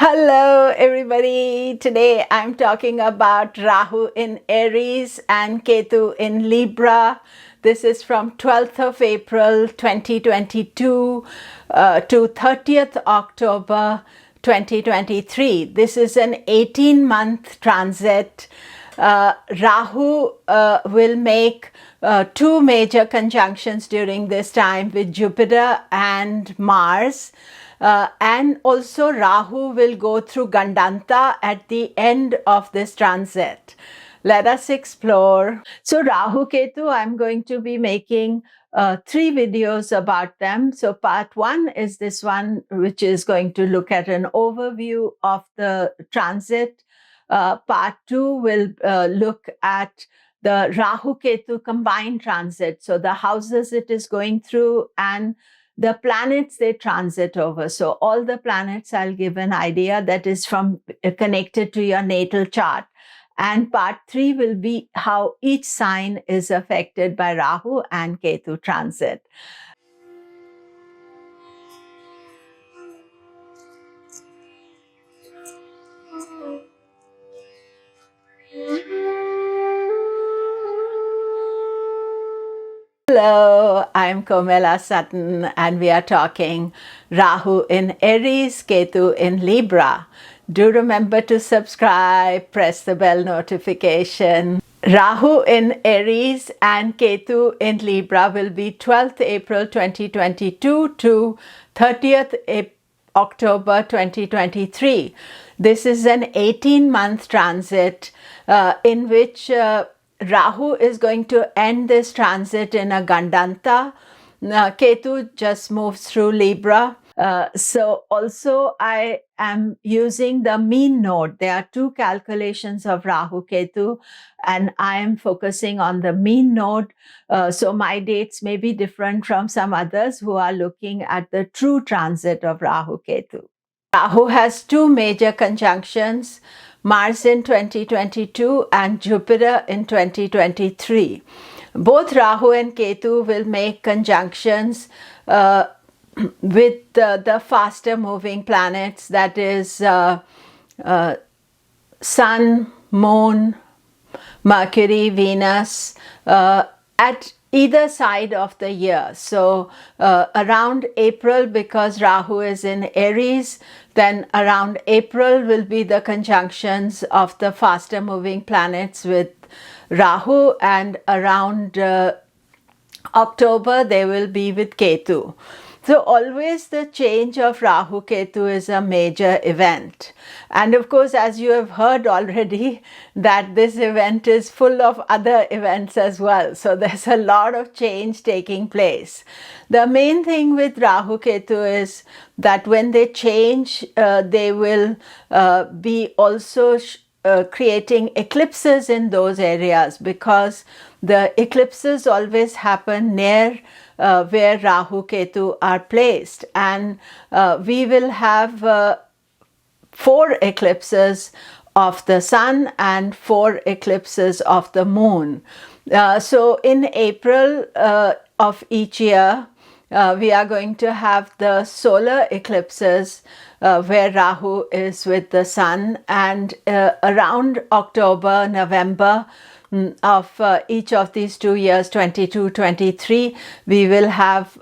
Hello everybody. Today I'm talking about Rahu in Aries and Ketu in Libra. This is from 12th of April 2022 to 30th October 2023. This is an 18-month transit. Rahu will make two major conjunctions during this time with Jupiter and Mars. And also Rahu will go through Gandanta at the end of this transit. Let us explore. So Rahu Ketu, I'm going to be making 3 videos about them. So part 1 is this one, which is going to look at an overview of the transit. Part 2 will look at the Rahu Ketu combined transit. So the houses it is going through and the planets they transit over. So all the planets, I'll give an idea that is from connected to your natal chart. And part 3 will be how each sign is affected by Rahu and Ketu transit. Hello, I'm Komilla Sutton and we are talking Rahu in Aries, Ketu in Libra. Do remember to subscribe, press the bell notification. Rahu in Aries and Ketu in Libra will be 12th April 2022 to 30th October 2023. This is an 18-month transit in which Rahu is going to end this transit in a Gandanta. Ketu just moves through Libra. So also I am using the mean node. There are 2 calculations of Rahu Ketu and I am focusing on the mean node. So my dates may be different from some others who are looking at the true transit of Rahu Ketu. Rahu has 2 major conjunctions, Mars in 2022 and Jupiter in 2023. Both Rahu and Ketu will make conjunctions with the faster moving planets, that is Sun, Moon, Mercury, Venus, at either side of the year. So around April, because Rahu is in Aries, then around April will be the conjunctions of the faster moving planets with Rahu, and around October they will be with Ketu. So always the change of Rahu Ketu is a major event. And of course, as you have heard already, that this event is full of other events as well. So there's a lot of change taking place. The main thing with Rahu Ketu is that when they change, they will be also creating eclipses in those areas, because the eclipses always happen near where Rahu Ketu are placed, and we will have 4 eclipses of the sun and 4 eclipses of the moon. So in April of each year, we are going to have the solar eclipses where Rahu is with the sun, and around October, November of each of these 2 years, 22, 23, we will have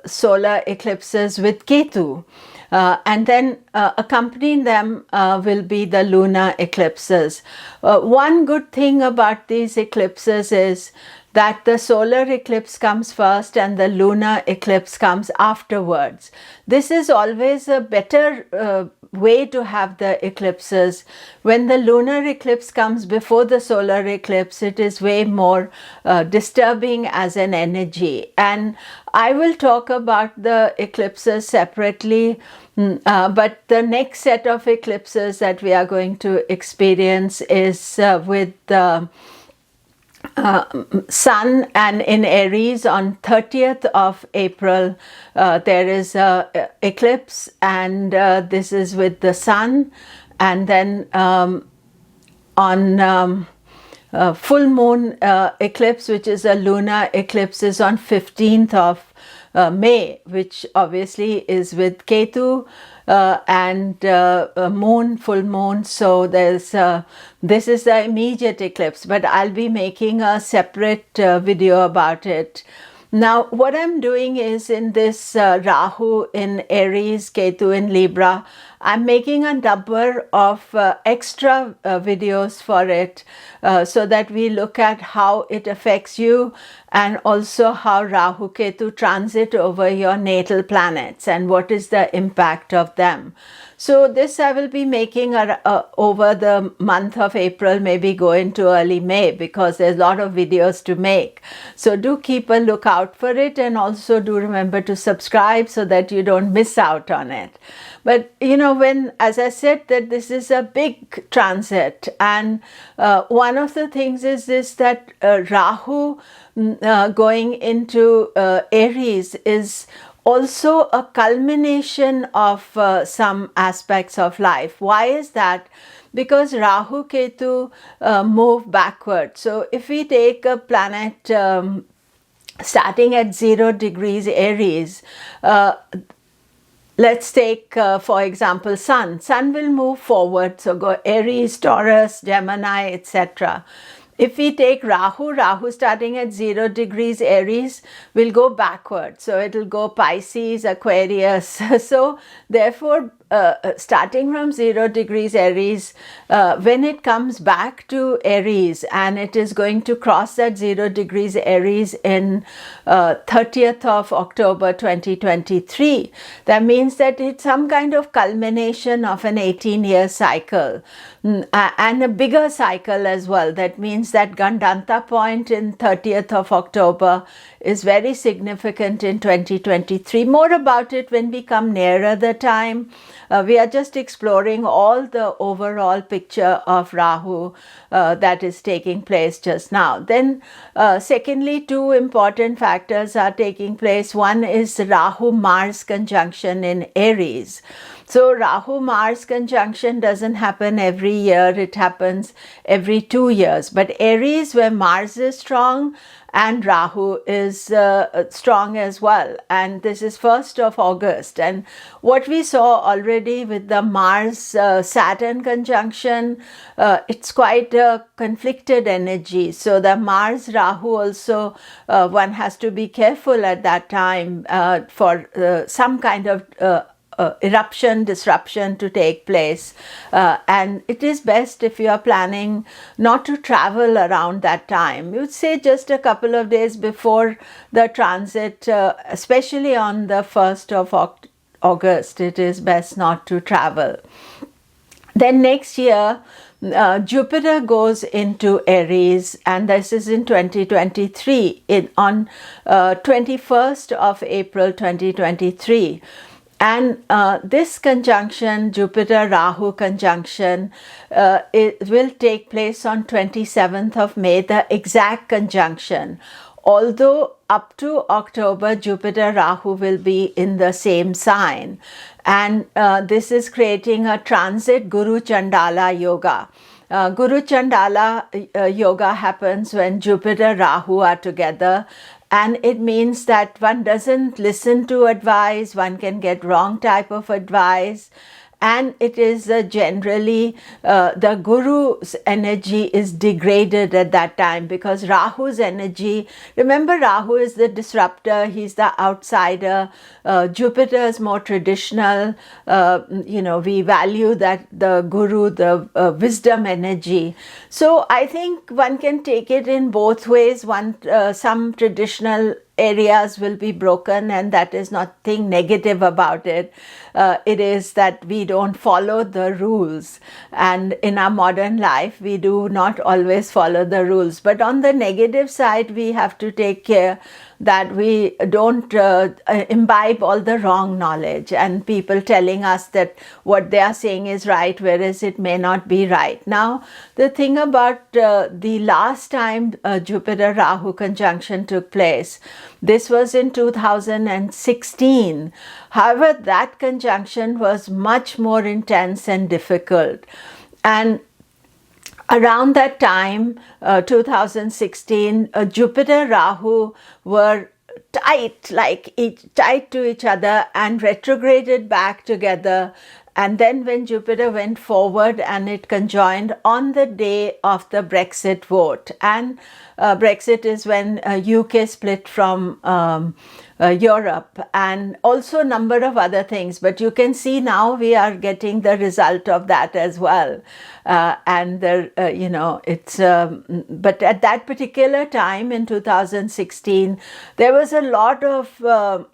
solar eclipses with Ketu. And then accompanying them will be the lunar eclipses. One good thing about these eclipses is that the solar eclipse comes first and the lunar eclipse comes afterwards. This is always a better way to have the eclipses. When the lunar eclipse comes before the solar eclipse, it is way more disturbing as an energy. And I will talk about the eclipses separately, but the next set of eclipses that we are going to experience is with the Sun and in Aries on 30th of April. There is a eclipse, and this is with the Sun, and then on full moon eclipse, which is a lunar eclipse, is on 15th of May, which obviously is with Ketu and moon, full moon. So there's this is the immediate eclipse, but I'll be making a separate video about it. Now, what I'm doing is in this Rahu in Aries, Ketu in Libra, I'm making a number of extra videos for it so that we look at how it affects you and also how Rahu Ketu transit over your natal planets and what is the impact of them. So this I will be making over the month of April, maybe go into early May, because there's a lot of videos to make. So do keep a lookout for it, and also do remember to subscribe so that you don't miss out on it. But you know, when, as I said, that this is a big transit, and one of the things is this, that Rahu going into Aries is also a culmination of some aspects of life. Why is that? Because Rahu Ketu move backward. So if we take a planet starting at 0 degrees Aries, let's take, for example, Sun. Sun will move forward, so go Aries, Taurus, Gemini, etc. If we take Rahu starting at 0 degrees Aries will go backward. So it will go Pisces, Aquarius. So therefore, starting from 0 degrees Aries, when it comes back to Aries, and it is going to cross that 0 degrees Aries in 30th of October 2023, that means that it's some kind of culmination of an 18-year cycle and a bigger cycle as well. That means that gandanta point in 30th of October is very significant in 2023. More about it when we come nearer the time. We are just exploring all the overall picture of Rahu that is taking place just now. Then secondly, two important factors are taking place. One is Rahu-Mars conjunction in Aries. So Rahu-Mars conjunction doesn't happen every year, it happens every 2 years. But Aries, where Mars is strong and Rahu is strong as well, and this is 1st of August. And what we saw already with the Mars-Saturn conjunction, it's quite a conflicted energy. So the Mars-Rahu also, one has to be careful at that time for some kind of eruption, disruption to take place, and it is best if you are planning not to travel around that time. You would say just a couple of days before the transit, especially on the 1st of August, it is best not to travel. Then next year, Jupiter goes into Aries, and this is in 2023, on 21st of April 2023. And this conjunction, Jupiter-Rahu conjunction, it will take place on 27th of May, the exact conjunction. Although up to October, Jupiter-Rahu will be in the same sign. And this is creating a transit Guru Chandala Yoga. Guru Chandala Yoga happens when Jupiter-Rahu are together. And it means that one doesn't listen to advice, one can get wrong type of advice. And it is generally the Guru's energy is degraded at that time, because Rahu's energy, remember Rahu is the disruptor, he's the outsider, Jupiter is more traditional, we value that the Guru, the wisdom energy. So I think one can take it in both ways. Some traditional areas will be broken, and that is nothing negative about it. It is that we don't follow the rules, and in our modern life we do not always follow the rules. But on the negative side, we have to take care that we don't imbibe all the wrong knowledge and people telling us that what they are saying is right, whereas it may not be right. Now, the thing about the last time Jupiter-Rahu conjunction took place, this was in 2016. However, that conjunction was much more intense and difficult. And around that time, 2016, Jupiter-Rahu were tight, like tight to each other, and retrograded back together. And then when Jupiter went forward and it conjoined on the day of the Brexit vote, and Brexit is when UK split from Europe, and also a number of other things. But you can see now we are getting the result of that as well. And it's but at that particular time in 2016, there was a lot of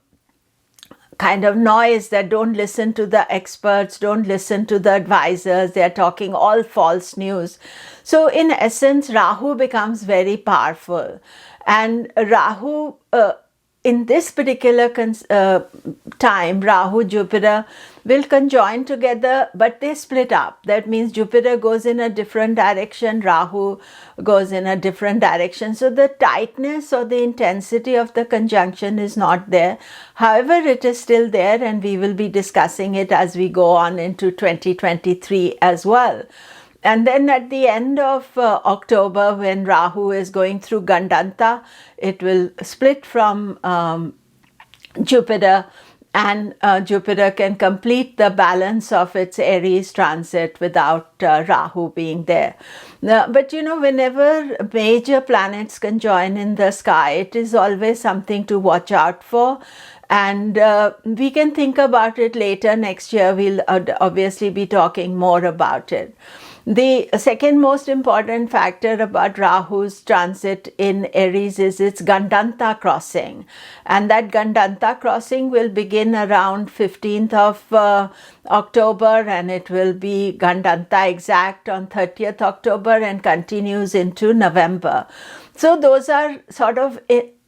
kind of noise that don't listen to the experts, don't listen to the advisors, they're talking all false news. So in essence, Rahu becomes very powerful, and Rahu in this particular time, Rahu, Jupiter will conjoin together, but they split up. That means Jupiter goes in a different direction, Rahu goes in a different direction. So the tightness or the intensity of the conjunction is not there. However, it is still there, and we will be discussing it as we go on into 2023 as well. And then at the end of October, when Rahu is going through Gandanta, it will split from Jupiter, and Jupiter can complete the balance of its Aries transit without Rahu being there. But whenever major planets conjoin in the sky, it is always something to watch out for. And we can think about it later next year. We'll obviously be talking more about it. The second most important factor about Rahu's transit in Aries is its Gandanta crossing. And that Gandanta crossing will begin around 15th of October, and it will be Gandanta exact on 30th October and continues into November. So those are sort of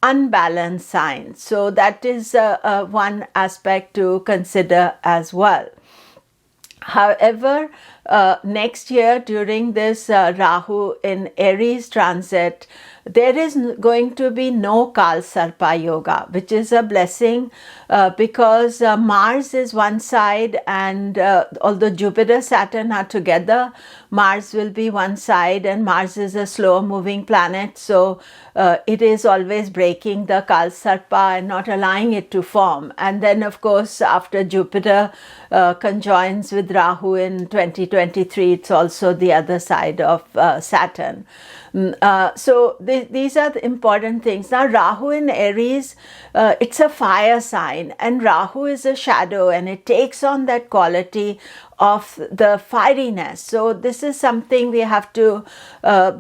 unbalanced signs. So that is one aspect to consider as well. However, next year during this Rahu in Aries transit, there is going to be no Kal Sarpa yoga, which is a blessing because Mars is one side, and although Jupiter, Saturn are together, Mars will be one side, and Mars is a slow moving planet. So it is always breaking the Kal Sarpa and not allowing it to form. And then of course, after Jupiter conjoins with Rahu in 2023, it's also the other side of Saturn. So these are the important things. Now Rahu in Aries, it's a fire sign, and Rahu is a shadow, and it takes on that quality of the fieriness. So this is something we have to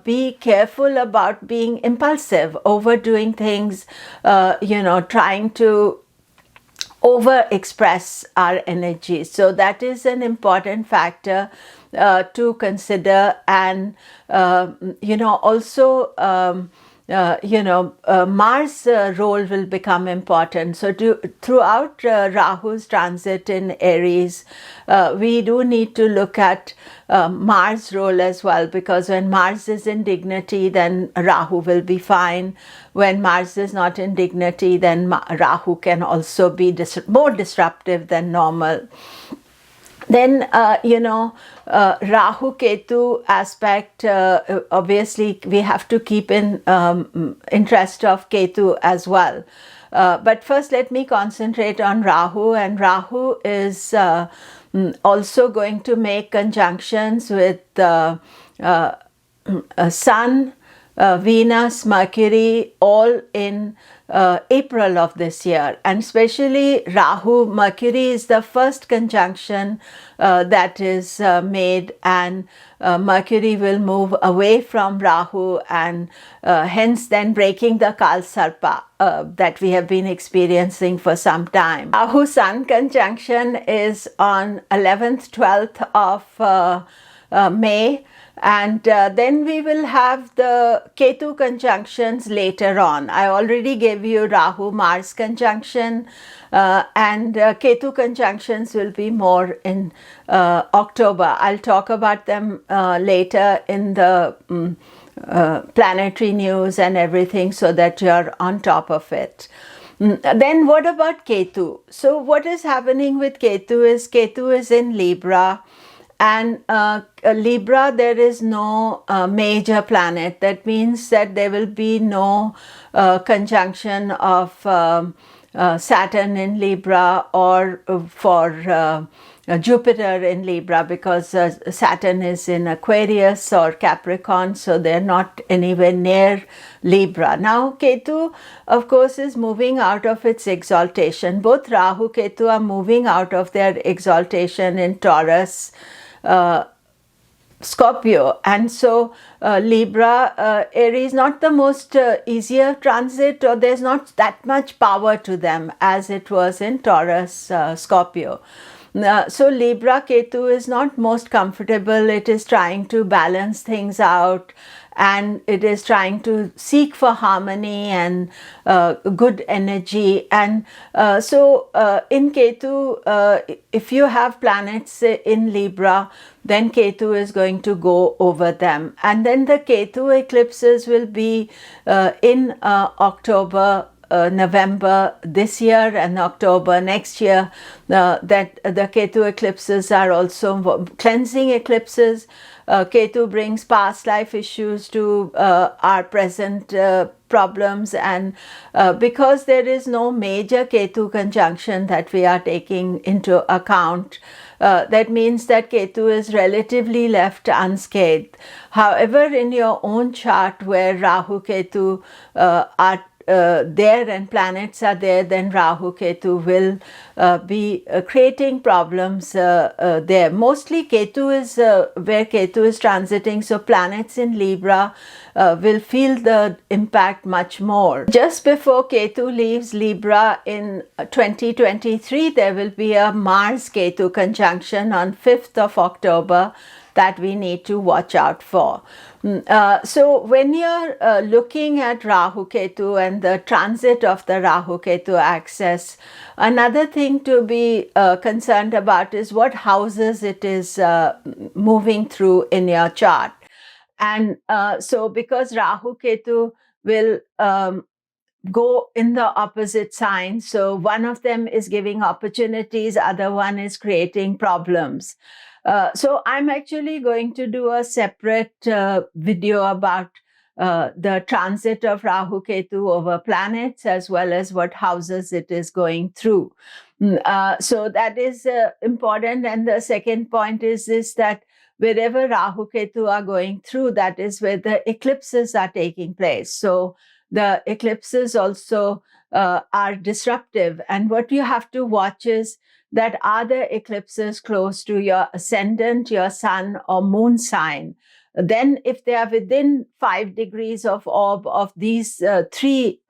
be careful about, being impulsive, overdoing things, trying to over express our energy. So that is an important factor to consider. And also Mars' role will become important. So throughout Rahu's transit in Aries, we do need to look at Mars' role as well, because when Mars is in dignity, then Rahu will be fine. When Mars is not in dignity, then Rahu can also be more disruptive than normal. Then, Rahu Ketu aspect, obviously we have to keep in interest of Ketu as well. But first, let me concentrate on Rahu. And Rahu is also going to make conjunctions with Sun, Venus, Mercury, all in April of this year. And especially Rahu, Mercury is the first conjunction that is made, and Mercury will move away from Rahu, and hence then breaking the Kal Sarpa that we have been experiencing for some time. Rahu Sun conjunction is on 11th, 12th of May. And then we will have the Ketu conjunctions later on. I already gave you Rahu Mars conjunction, and Ketu conjunctions will be more in October. I'll talk about them later in the planetary news and everything, so that you're on top of it. Then what about Ketu? So what is happening with Ketu is in Libra. And Libra, there is no major planet. That means that there will be no conjunction of Saturn in Libra or for Jupiter in Libra, because Saturn is in Aquarius or Capricorn, so they're not anywhere near Libra. Now, Ketu, of course, is moving out of its exaltation. Both Rahu, Ketu are moving out of their exaltation in Taurus, Scorpio, and so Libra, Aries, not the most easier transit, or there's not that much power to them as it was in Taurus, Scorpio. So Libra Ketu is not most comfortable. It is trying to balance things out, and it is trying to seek for harmony and good energy. And so in Ketu, if you have planets in Libra, then Ketu is going to go over them. And then the Ketu eclipses will be in October, November this year and October next year. That the Ketu eclipses are also cleansing eclipses. Ketu brings past life issues to our present problems, and because there is no major Ketu conjunction that we are taking into account, that means that Ketu is relatively left unscathed. However, in your own chart where Rahu Ketu are there and planets are there, then Rahu Ketu will be creating problems there. Mostly Ketu is where Ketu is transiting, so planets in Libra will feel the impact much more. Just before Ketu leaves Libra in 2023, there will be a Mars Ketu conjunction on 5th of October that we need to watch out for. So when you're looking at Rahu Ketu and the transit of the Rahu Ketu axis, another thing to be concerned about is what houses it is moving through in your chart. And so because Rahu Ketu will go in the opposite sign, so one of them is giving opportunities, other one is creating problems. So I'm actually going to do a separate video about the transit of Rahu Ketu over planets, as well as what houses it is going through. So that is important. And the second point is this, that wherever Rahu Ketu are going through, that is where the eclipses are taking place. So the eclipses also are disruptive. And what you have to watch is that are the eclipses close to your ascendant, your sun or moon sign. Then if they are within 5 degrees of orb of these three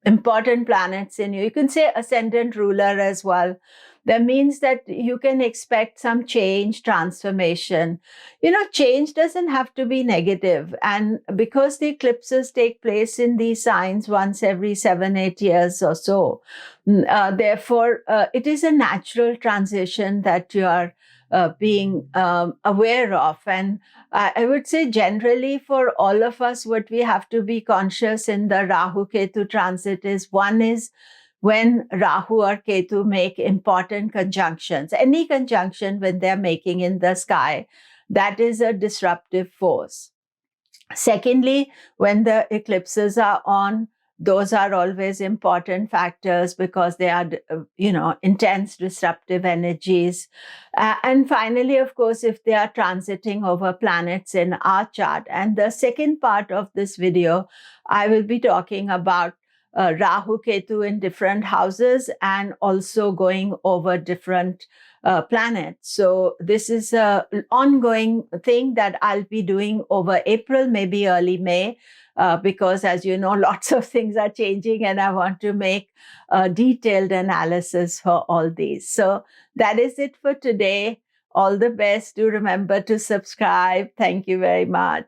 important planets in you, you can say ascendant ruler as well, that means that you can expect some change, transformation. You know, change doesn't have to be negative. And because the eclipses take place in these signs once every 7-8 years or so, therefore, it is a natural transition that you are being aware of. And I would say generally for all of us, what we have to be conscious in the Rahu Ketu transit is, one is when Rahu or Ketu make important conjunctions. Any conjunction when they're making in the sky, that is a disruptive force. Secondly, when the eclipses are on, those are always important factors because they are, intense disruptive energies. And finally, of course, if they are transiting over planets in our chart. And the second part of this video, I will be talking about Rahu Ketu in different houses and also going over different planets. So this is an ongoing thing that I'll be doing over April, maybe early May, because as you know, lots of things are changing and I want to make a detailed analysis for all these. So that is it for today. All the best. Do remember to subscribe. Thank you very much.